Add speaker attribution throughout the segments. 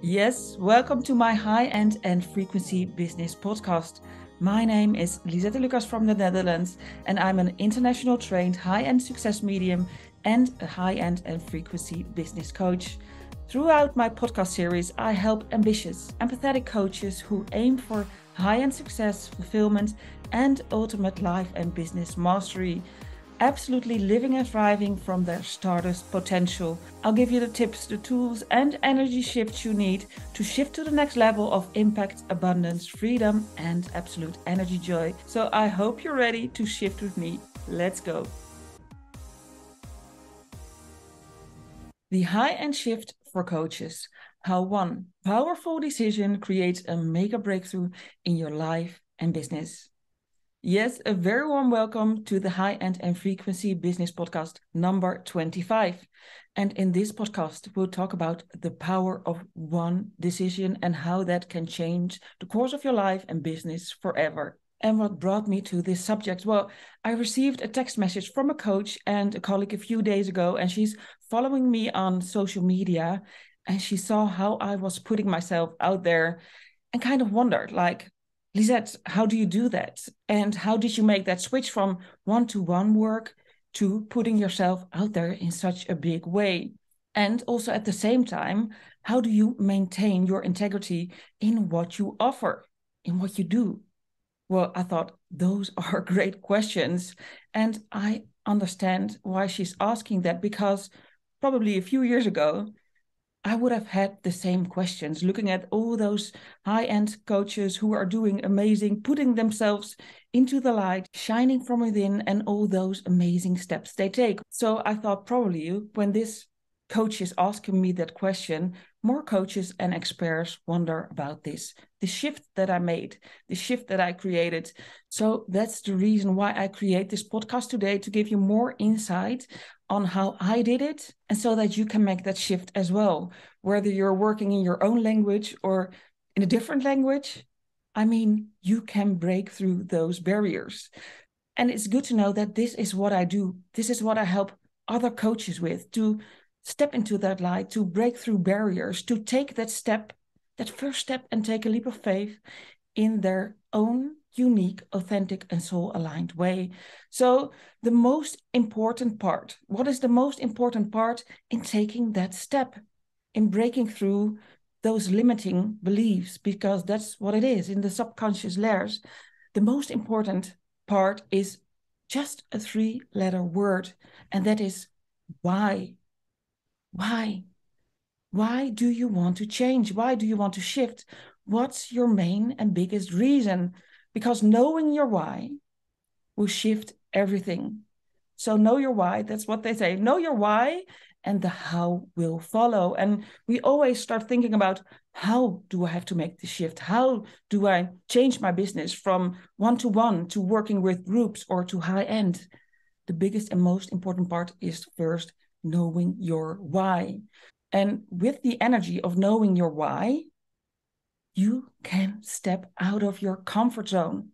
Speaker 1: Yes, welcome to my High End and Frequency Business podcast. My name is Lisette Lucas from the Netherlands, and I'm an international trained High End Succes Medium and a High End and Frequency Business coach. Throughout my podcast series, I help ambitious, empathetic coaches who aim for high-end success, fulfillment, and ultimate life and business mastery. Absolutely living and thriving from their stardust potential. I'll give you the tips, the tools, and energy shifts you need to shift to the next level of impact, abundance, freedom, and absolute energy joy. So I hope you're ready to shift with me. Let's go. The high-end shift for coaches. How one powerful decision creates a mega breakthrough in your life and business. Yes, a very warm welcome to the High End and Frequency Business Podcast number 25. And in this podcast, we'll talk about the power of one decision and how that can change the course of your life and business forever. And what brought me to this subject? Well, I received a text message from a coach and a colleague a few days ago, and she's following me on social media, and she saw how I was putting myself out there and kind of wondered, like, Lisette, how do you do that? And how did you make that switch from one-to-one work to putting yourself out there in such a big way? And also at the same time, how do you maintain your integrity in what you offer, in what you do? Well, I thought those are great questions. And I understand why she's asking that, because probably a few years ago, I would have had the same questions, looking at all those high-end coaches who are doing amazing, putting themselves into the light, shining from within, and all those amazing steps they take. So I thought probably when this coach is asking me that question, more coaches and experts wonder about this, the shift that I made, the shift that I created. So that's the reason why I create this podcast today, to give you more insight on how I did it, and so that you can make that shift as well, whether you're working in your own language or in a different language. I mean, you can break through those barriers. And it's good to know that this is what I do. This is what I help other coaches with, to step into that light, to break through barriers, to take that step, that first step, and take a leap of faith in their own unique, authentic, and soul-aligned way. So the most important part, what is the most important part in taking that step, in breaking through those limiting beliefs? Because that's what it is in the subconscious layers. The most important part is just a 3-letter word, and that is why. Why? Why do you want to change? Why do you want to shift? What's your main and biggest reason? Because knowing your why will shift everything. So know your why. That's what they say. Know your why, and the how will follow. And we always start thinking about, how do I have to make the shift? How do I change my business from one-to-one to working with groups or to high-end? The biggest and most important part is first knowing your why. And with the energy of knowing your why, you can step out of your comfort zone,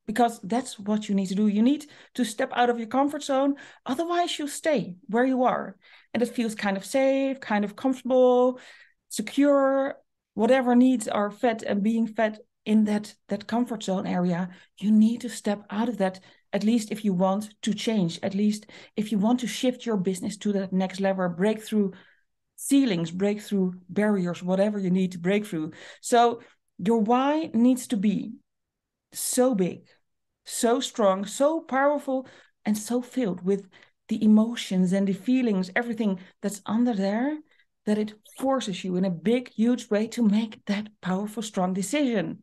Speaker 1: because that's what you need to do. You need to step out of your comfort zone. Otherwise, you stay where you are. And it feels kind of safe, kind of comfortable, secure. Whatever needs are fed and being fed in that comfort zone area. You need to step out of that, at least if you want to change, at least if you want to shift your business to that next level, break through ceilings, break through barriers, whatever you need to break through. So your why needs to be so big, so strong, so powerful, and so filled with the emotions and the feelings, everything that's under there, that it forces you in a big, huge way to make that powerful, strong decision.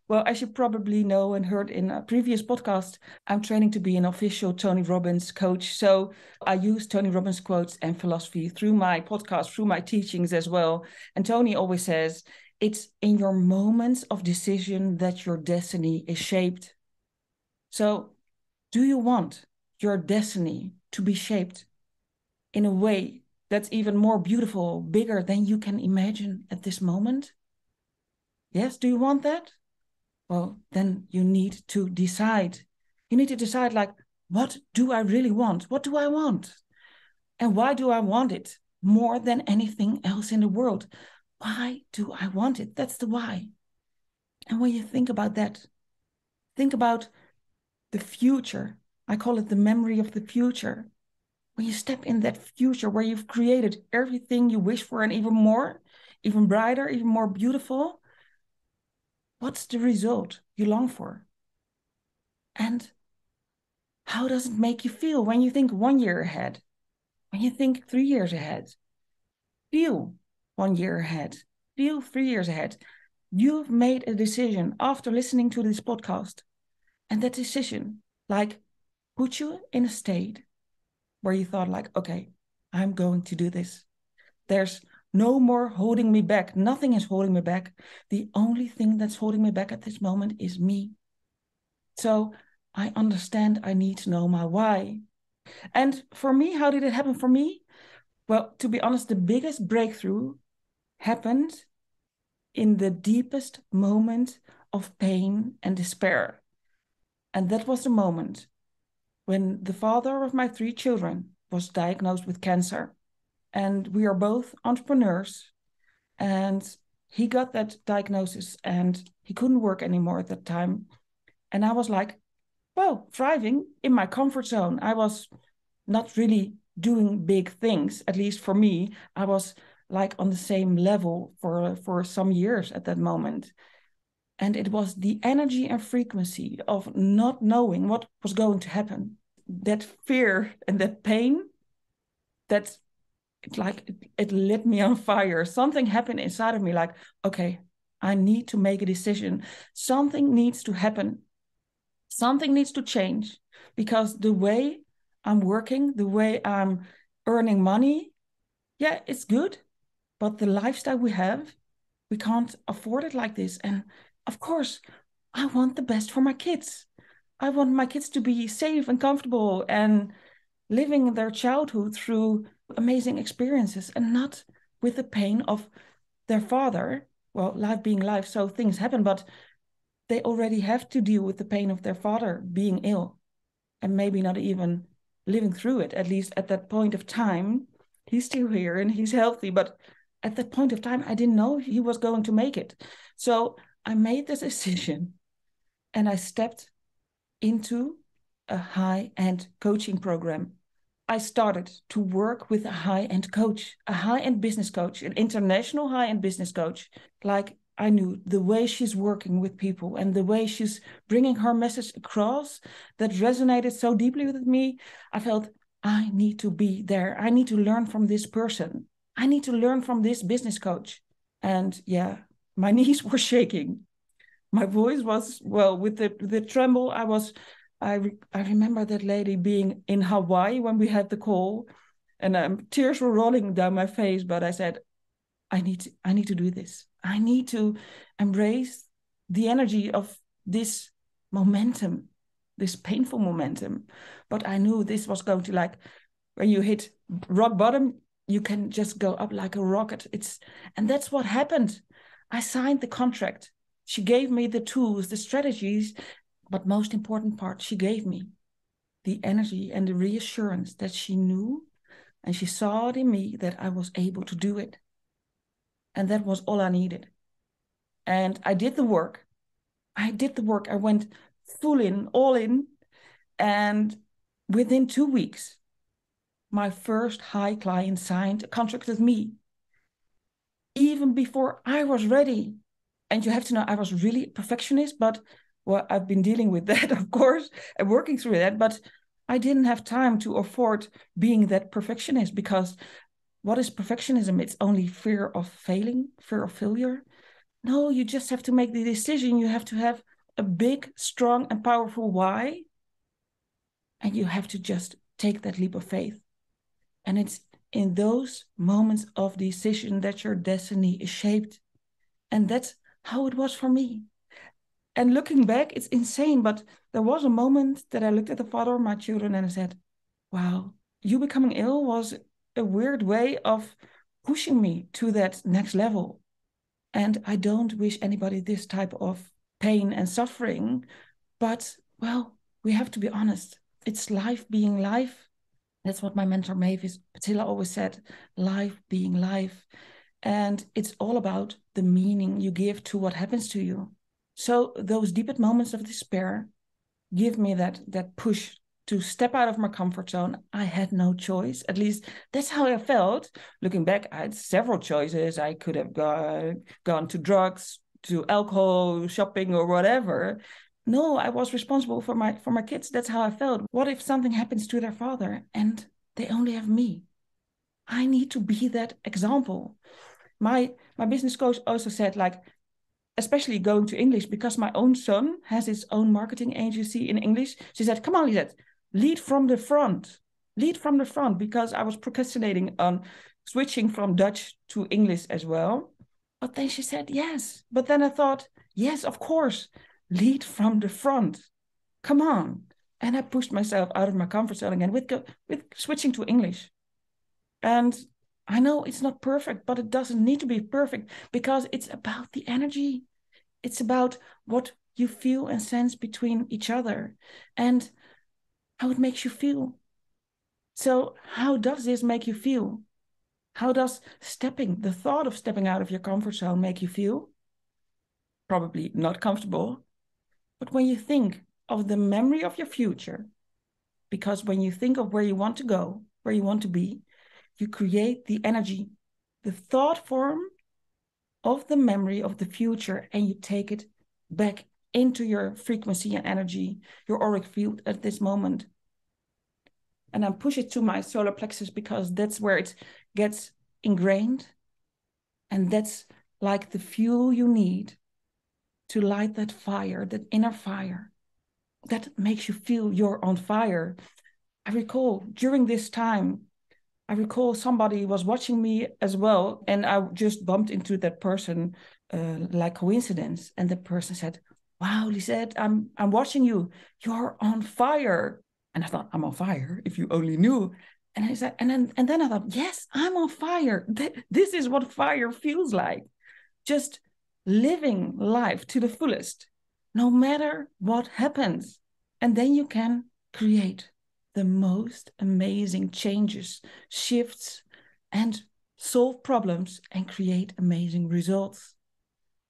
Speaker 1: Well, as you probably know and heard in a previous podcast, I'm training to be an official Tony Robbins coach. So I use Tony Robbins quotes and philosophy through my podcast, through my teachings as well. And Tony always says, it's in your moments of decision that your destiny is shaped. So do you want your destiny to be shaped in a way that's even more beautiful, bigger than you can imagine at this moment? Yes, do you want that? Well, then you need to decide. You need to decide, like, what do I really want? What do I want? And why do I want it more than anything else in the world? Why do I want it? That's the why. And when you think about that, think about the future. I call it the memory of the future. When you step in that future where you've created everything you wish for and even more, even brighter, even more beautiful, what's the result you long for? And how does it make you feel when you think 1 year ahead? When you think 3 years ahead? Feel 1 year ahead. Feel 3 years ahead. You've made a decision after listening to this podcast. And that decision, like, put you in a state where you thought like, okay, I'm going to do this. There's no more holding me back. Nothing is holding me back. The only thing that's holding me back at this moment is me. So I understand I need to know my why. And for me, how did it happen for me? Well, to be honest, the biggest breakthrough happened in the deepest moment of pain and despair. And that was the moment when the father of my 3 children was diagnosed with cancer. And we are both entrepreneurs. And he got that diagnosis and he couldn't work anymore at that time. And I was like, well, thriving in my comfort zone. I was not really doing big things, at least for me. I was like on the same level for some years at that moment. And it was the energy and frequency of not knowing what was going to happen. That fear and that pain, that it lit me on fire. Something happened inside of me like, okay, I need to make a decision. Something needs to happen. Something needs to change, because the way I'm working, the way I'm earning money, yeah, it's good. But the lifestyle we have, we can't afford it like this. And of course, I want the best for my kids. I want my kids to be safe and comfortable and living their childhood through amazing experiences and not with the pain of their father. Well, life being life, so things happen, but they already have to deal with the pain of their father being ill and maybe not even living through it, at least at that point of time. He's still here and he's healthy, but at that point of time, I didn't know he was going to make it. So I made this decision and I stepped into a high-end coaching program. I started to work with a high-end coach, a high-end business coach, an international high-end business coach. Like, I knew the way she's working with people and the way she's bringing her message across that resonated so deeply with me. I felt I need to be there. I need to learn from this person. I need to learn from this business coach. And yeah, my knees were shaking. My voice was, well, with the tremble, I remember that lady being in Hawaii when we had the call, and tears were rolling down my face. But I said, I need to do this. I need to embrace the energy of this momentum, this painful momentum. But I knew this was going to, like, when you hit rock bottom, you can just go up like a rocket. And that's what happened. I signed the contract. She gave me the tools, the strategies, but most important part, she gave me the energy and the reassurance that she knew and she saw it in me that I was able to do it. And that was all I needed. And I did the work. I went full in, all in. And within 2 weeks, my first high client signed a contract with me. Even before I was ready. And you have to know, I was really a perfectionist, but well, I've been dealing with that, of course, and working through that. But I didn't have time to afford being that perfectionist, because what is perfectionism? It's only fear of failing, fear of failure. No, you just have to make the decision. You have to have a big, strong, and powerful why. And you have to just take that leap of faith. And it's in those moments of decision that your destiny is shaped. And that's how it was for me. And looking back, it's insane. But there was a moment that I looked at the father of my children and I said, wow, you becoming ill was a weird way of pushing me to that next level. And I don't wish anybody this type of pain and suffering. But, well, we have to be honest. It's life being life. That's what my mentor Mavis Patilla always said, life being life. And it's all about the meaning you give to what happens to you. So those deepest moments of despair give me that push to step out of my comfort zone. I had no choice. At least that's how I felt. Looking back, I had several choices. I could have gone to drugs, to alcohol, shopping, or whatever. No, I was responsible for my kids. That's how I felt. What if something happens to their father and they only have me? I need to be that example. My business coach also said, like, especially going to English, because my own son has his own marketing agency in English. She said, come on, Lisette, lead from the front. Lead from the front, because I was procrastinating on switching from Dutch to English as well. But then she said, yes. But then I thought, yes, of course, lead from the front. Come on. And I pushed myself out of my comfort zone again with switching to English. And I know it's not perfect, but it doesn't need to be perfect, because it's about the energy. It's about what you feel and sense between each other and how it makes you feel. So how does this make you feel? How does the thought of stepping out of your comfort zone make you feel? Probably not comfortable. But when you think of the memory of your future, because when you think of where you want to go, where you want to be, you create the energy, the thought form of the memory of the future, and you take it back into your frequency and energy, your auric field at this moment. And I push it to my solar plexus, because that's where it gets ingrained. And that's like the fuel you need to light that fire, that inner fire that makes you feel you're on fire. I recall during this time, somebody was watching me as well, and I just bumped into that person like coincidence. And the person said, wow, Lisette, I'm watching you. You're on fire. And I thought, I'm on fire, if you only knew. And I said, and then I thought, yes, I'm on fire. This is what fire feels like. Just living life to the fullest, no matter what happens. And then you can create the most amazing changes, shifts, and solve problems and create amazing results.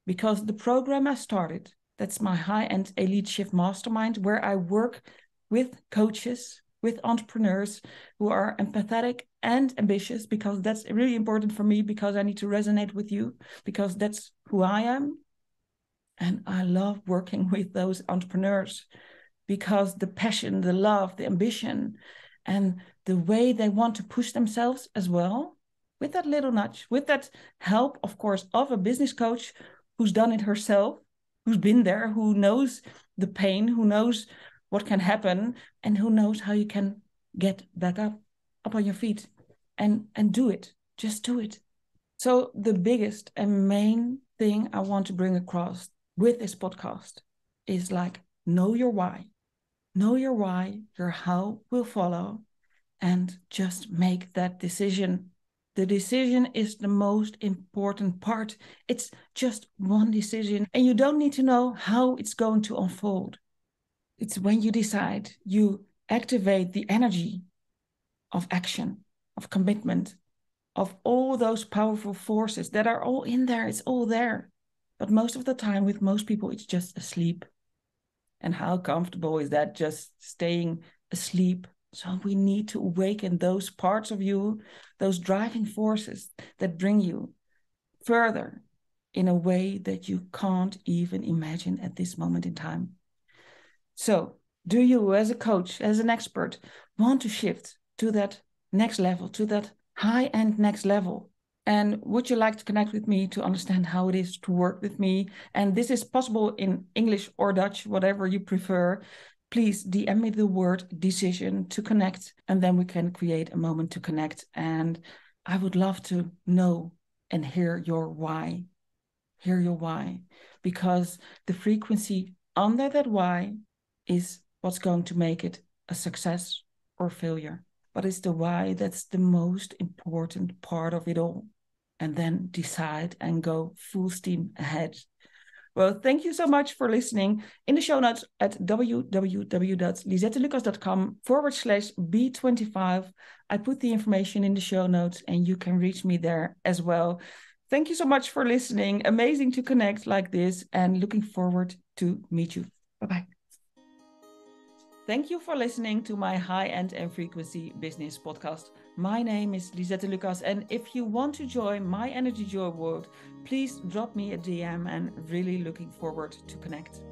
Speaker 1: Because the program I started, that's my high-end elite shift mastermind, where I work with coaches, with entrepreneurs who are empathetic and ambitious, because that's really important for me, because I need to resonate with you, because that's who I am. And I love working with those entrepreneurs, because the passion, the love, the ambition, and the way they want to push themselves as well, with that little nudge, with that help, of course, of a business coach who's done it herself, who's been there, who knows the pain, who knows what can happen, and who knows how you can get back up on your feet and do it. Just do it. So the biggest and main thing I want to bring across with this podcast is, like, know your why. Know your why, your how will follow, and just make that decision. The decision is the most important part. It's just one decision, and you don't need to know how it's going to unfold. It's when you decide, you activate the energy of action, of commitment, of all those powerful forces that are all in there. It's all there. But most of the time, with most people, it's just asleep. And how comfortable is that, just staying asleep? So we need to awaken those parts of you, those driving forces that bring you further in a way that you can't even imagine at this moment in time. So do you, as a coach, as an expert, want to shift to that next level, to that high-end next level? And would you like to connect with me to understand how it is to work with me? And this is possible in English or Dutch, whatever you prefer. Please DM me the word decision to connect, and then we can create a moment to connect. And I would love to know and hear your why. Hear your why. Because the frequency under that why is what's going to make it a success or failure. But it's the why that's the most important part of it all. And then decide and go full steam ahead. Well, thank you so much for listening. In the show notes at www.lisettelucas.com/B25, I put the information in the show notes, and you can reach me there as well. Thank you so much for listening. Amazing to connect like this and looking forward to meet you. Bye-bye. Thank you for listening to my High End and Frequency Business podcast. My name is Lisette Lucas, and if you want to join my EnergyJoy world, please drop me a DM and really looking forward to connect.